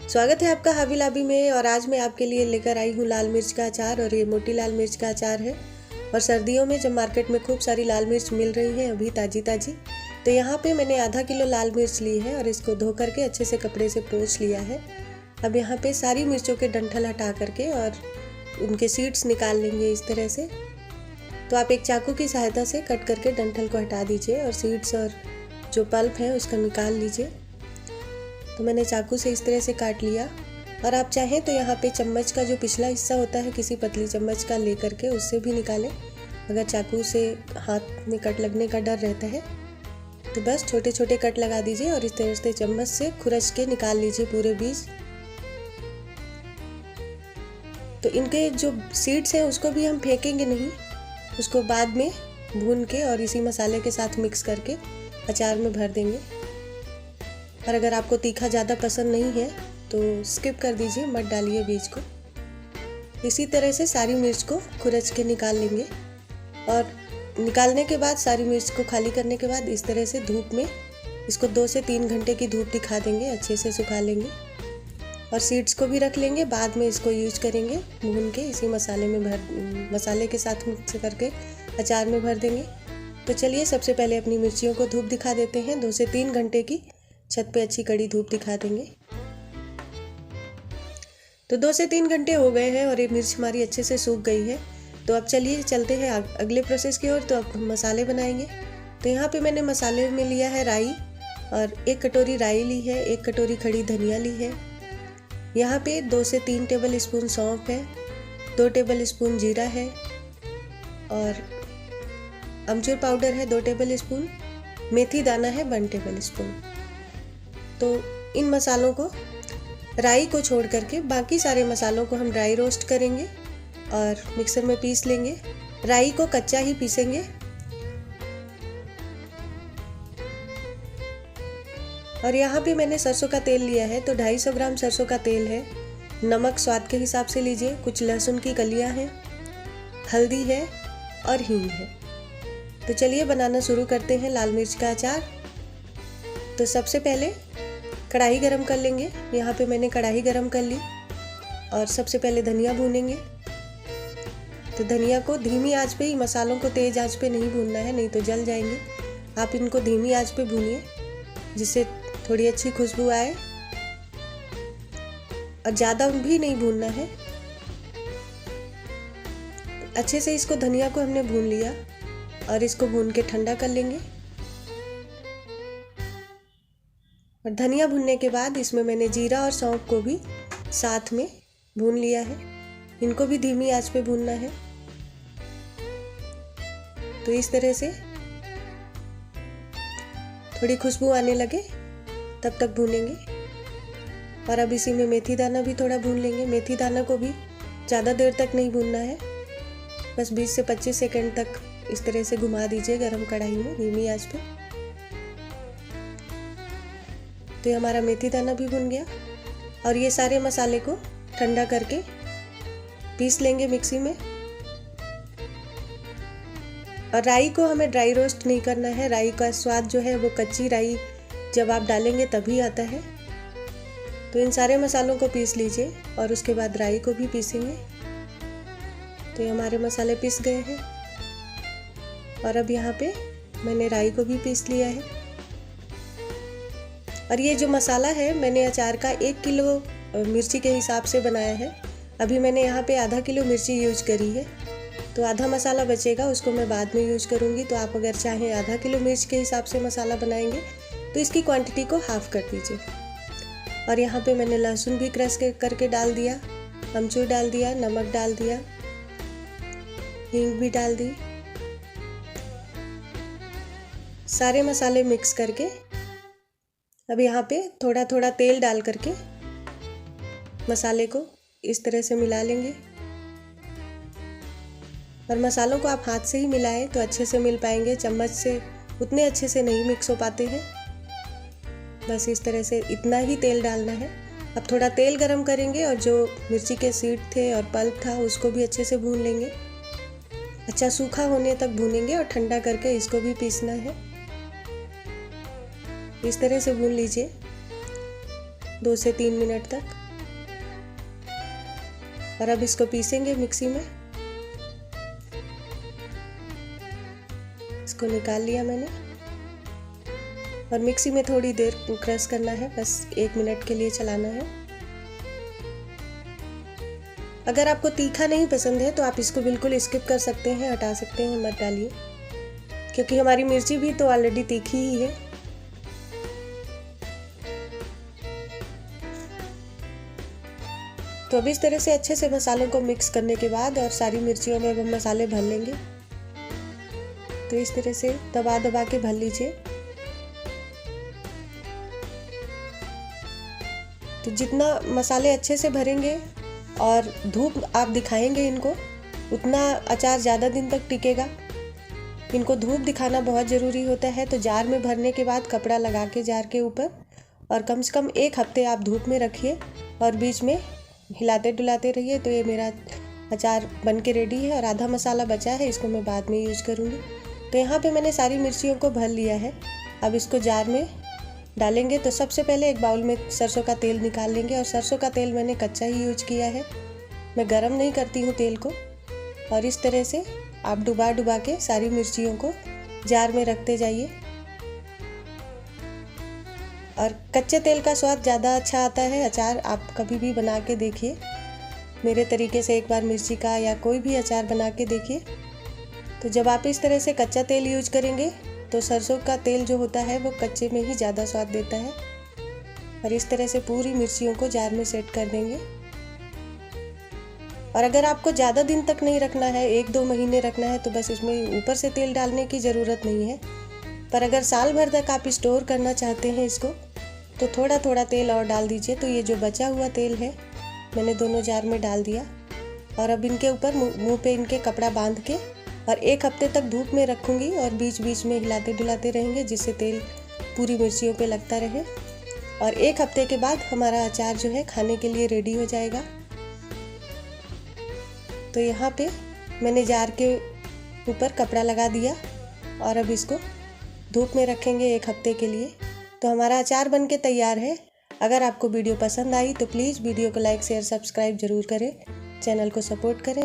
स्वागत है आपका हावी लाबी में। और आज मैं आपके लिए लेकर आई हूँ लाल मिर्च का अचार। और ये मोटी लाल मिर्च का अचार है। और सर्दियों में जब मार्केट में खूब सारी लाल मिर्च मिल रही है अभी ताज़ी ताज़ी, तो यहाँ पे मैंने आधा किलो लाल मिर्च ली है और इसको धो करके अच्छे से कपड़े से पोंछ लिया है। अब यहाँ पे सारी मिर्चों के डंठल हटा करके और उनके सीड्स निकाल लेंगे इस तरह से। तो आप एक चाकू की सहायता से कट करके डंठल को हटा दीजिए और सीड्स और जो पल्प है उसका निकाल लीजिए। तो मैंने चाकू से इस तरह से काट लिया। और आप चाहें तो यहाँ पे चम्मच का जो पिछला हिस्सा होता है किसी पतली चम्मच का ले करके उससे भी निकालें, अगर चाकू से हाथ में कट लगने का डर रहता है। तो बस छोटे छोटे कट लगा दीजिए और इस तरह से चम्मच से खुरच के निकाल लीजिए पूरे बीज। तो इनके जो सीड्स हैं उसको भी हम फेंकेंगे नहीं, उसको बाद में भून के और इसी मसाले के साथ मिक्स करके अचार में भर देंगे। और अगर आपको तीखा ज़्यादा पसंद नहीं है तो स्किप कर दीजिए, मत डालिए बीज को। इसी तरह से सारी मिर्च को खुरच के निकाल लेंगे। और निकालने के बाद सारी मिर्च को खाली करने के बाद इस तरह से धूप में इसको 2 से 3 घंटे की धूप दिखा देंगे, अच्छे से सुखा लेंगे। और सीड्स को भी रख लेंगे, बाद में इसको यूज करेंगे भून के इसी मसाले के साथ मिक्स करके अचार में भर देंगे। तो चलिए सबसे पहले अपनी मिर्चियों को धूप दिखा देते हैं। 2 से 3 घंटे की छत पे अच्छी कड़ी धूप दिखा देंगे। तो 2 से 3 घंटे हो गए हैं और ये मिर्च हमारी अच्छे से सूख गई है। तो अब चलिए चलते हैं अगले प्रोसेस की ओर। तो अब हम मसाले बनाएंगे। तो यहाँ पे मैंने मसाले में लिया है राई, और 1 कटोरी राई ली है, 1 कटोरी खड़ी धनिया ली है। यहाँ पे 2 से 3 टेबल स्पून सौंफ है, 2 टेबल स्पून जीरा है, और अमचूर पाउडर है 2 टेबल स्पून, मेथी दाना है 1 टेबल स्पून। तो इन मसालों को, राई को छोड़ करके बाकी सारे मसालों को हम ड्राई रोस्ट करेंगे और मिक्सर में पीस लेंगे। राई को कच्चा ही पीसेंगे। और यहाँ पे मैंने सरसों का तेल लिया है, तो 250 ग्राम सरसों का तेल है। नमक स्वाद के हिसाब से लीजिए। कुछ लहसुन की कलियाँ हैं, हल्दी है और हींग है। तो चलिए बनाना शुरू करते हैं लाल मिर्च का अचार। तो सबसे पहले कढ़ाई गरम कर लेंगे। यहाँ पे मैंने कढ़ाई गरम कर ली और सबसे पहले धनिया भूनेंगे। तो धनिया को धीमी आंच पे ही, मसालों को तेज आंच पे नहीं भूनना है, नहीं तो जल जाएंगे। आप इनको धीमी आंच पे भूनिए जिससे थोड़ी अच्छी खुशबू आए, और ज़्यादा भी नहीं भूनना है। अच्छे से इसको, धनिया को हमने भून लिया और इसको भून के ठंडा कर लेंगे। और धनिया भुनने के बाद इसमें मैंने जीरा और सौंफ को भी साथ में भून लिया है। इनको भी धीमी आंच पे भूनना है। तो इस तरह से थोड़ी खुशबू आने लगे तब तक भूनेंगे। और अब इसी में मेथी दाना भी थोड़ा भून लेंगे। मेथी दाना को भी ज़्यादा देर तक नहीं भूनना है, बस 20 से 25 सेकंड तक इस तरह से घुमा दीजिए गरम कढ़ाई में धीमी आंच पे। तो ये हमारा मेथी दाना भी भुन गया। और ये सारे मसाले को ठंडा करके पीस लेंगे मिक्सी में। और राई को हमें ड्राई रोस्ट नहीं करना है। राई का स्वाद जो है वो कच्ची राई जब आप डालेंगे तभी आता है। तो इन सारे मसालों को पीस लीजिए और उसके बाद राई को भी पीसेंगे। तो ये हमारे मसाले पीस गए हैं। और अब यहाँ पे मैंने राई को भी पीस लिया है। और ये जो मसाला है मैंने अचार का 1 किलो मिर्ची के हिसाब से बनाया है। अभी मैंने यहाँ पे आधा किलो मिर्ची यूज करी है, तो आधा मसाला बचेगा, उसको मैं बाद में यूज करूँगी। तो आप अगर चाहें आधा किलो मिर्च के हिसाब से मसाला बनाएंगे तो इसकी क्वांटिटी को हाफ कर दीजिए। और यहाँ पे मैंने लहसुन भी क्रश करके डाल दिया, अमचूर डाल दिया, नमक डाल दिया, हींग भी डाल दी। सारे मसाले मिक्स करके अब यहाँ पे थोड़ा थोड़ा तेल डाल करके मसाले को इस तरह से मिला लेंगे। और मसालों को आप हाथ से ही मिलाएं तो अच्छे से मिल पाएंगे, चम्मच से उतने अच्छे से नहीं मिक्स हो पाते हैं। बस इस तरह से इतना ही तेल डालना है। अब थोड़ा तेल गरम करेंगे और जो मिर्ची के सीड थे और पल्प था उसको भी अच्छे से भून लेंगे। अच्छा सूखा होने तक भूनेंगे और ठंडा करके इसको भी पीसना है। इस तरह से भून लीजिए। 2 से 3 मिनट तक। और अब इसको पीसेंगे मिक्सी में। इसको निकाल लिया मैंने और मिक्सी में थोड़ी देर क्रश करना है, बस 1 मिनट के लिए चलाना है। अगर आपको तीखा नहीं पसंद है तो आप इसको बिल्कुल स्किप कर सकते हैं, हटा सकते हैं, मत डालिए, क्योंकि हमारी मिर्ची भी तो ऑलरेडी तीखी ही है। तो अब इस तरह से अच्छे से मसालों को मिक्स करने के बाद और सारी मिर्चियों में हम मसाले भर लेंगे। तो इस तरह से दबा दबा के भर लीजिए। तो जितना मसाले अच्छे से भरेंगे और धूप आप दिखाएंगे इनको, उतना अचार ज़्यादा दिन तक टिकेगा। इनको धूप दिखाना बहुत ज़रूरी होता है। तो जार में भरने के बाद कपड़ा लगा के जार के ऊपर और कम से कम 1 हफ्ते आप धूप में रखिए और बीच में हिलाते डुलाते रहिए। तो ये मेरा अचार बन के रेडी है और आधा मसाला बचा है, इसको मैं बाद में यूज करूँगी। तो यहाँ पे मैंने सारी मिर्चियों को भर लिया है। अब इसको जार में डालेंगे। तो सबसे पहले एक बाउल में सरसों का तेल निकाल लेंगे और सरसों का तेल मैंने कच्चा ही यूज किया है, मैं गरम नहीं करती हूँ तेल को। और इस तरह से आप डुबा डुबा के सारी मिर्चियों को जार में रखते जाइए। और कच्चे तेल का स्वाद ज़्यादा अच्छा आता है। अचार आप कभी भी बना के देखिए, मेरे तरीके से एक बार मिर्ची का या कोई भी अचार बना के देखिए। तो जब आप इस तरह से कच्चा तेल यूज करेंगे तो सरसों का तेल जो होता है वो कच्चे में ही ज़्यादा स्वाद देता है। और इस तरह से पूरी मिर्चियों को जार में सेट कर देंगे। और अगर आपको ज़्यादा दिन तक नहीं रखना है, 1-2 महीने रखना है, तो बस इसमें ऊपर से तेल डालने की ज़रूरत नहीं है। पर अगर साल भर तक आप स्टोर करना चाहते हैं इसको, तो थोड़ा थोड़ा तेल और डाल दीजिए। तो ये जो बचा हुआ तेल है मैंने दोनों जार में डाल दिया और अब इनके ऊपर मुंह पे इनके कपड़ा बांध के और 1 हफ्ते तक धूप में रखूँगी और बीच बीच में हिलाते डुलाते रहेंगे, जिससे तेल पूरी मिर्चियों पे लगता रहे। और 1 हफ्ते के बाद हमारा अचार जो है खाने के लिए रेडी हो जाएगा। तो यहाँ पे मैंने जार के ऊपर कपड़ा लगा दिया और अब इसको धूप में रखेंगे 1 हफ्ते के लिए। तो हमारा अचार बन के तैयार है। अगर आपको वीडियो पसंद आई तो प्लीज़ वीडियो को लाइक शेयर सब्सक्राइब ज़रूर करें, चैनल को सपोर्ट करें।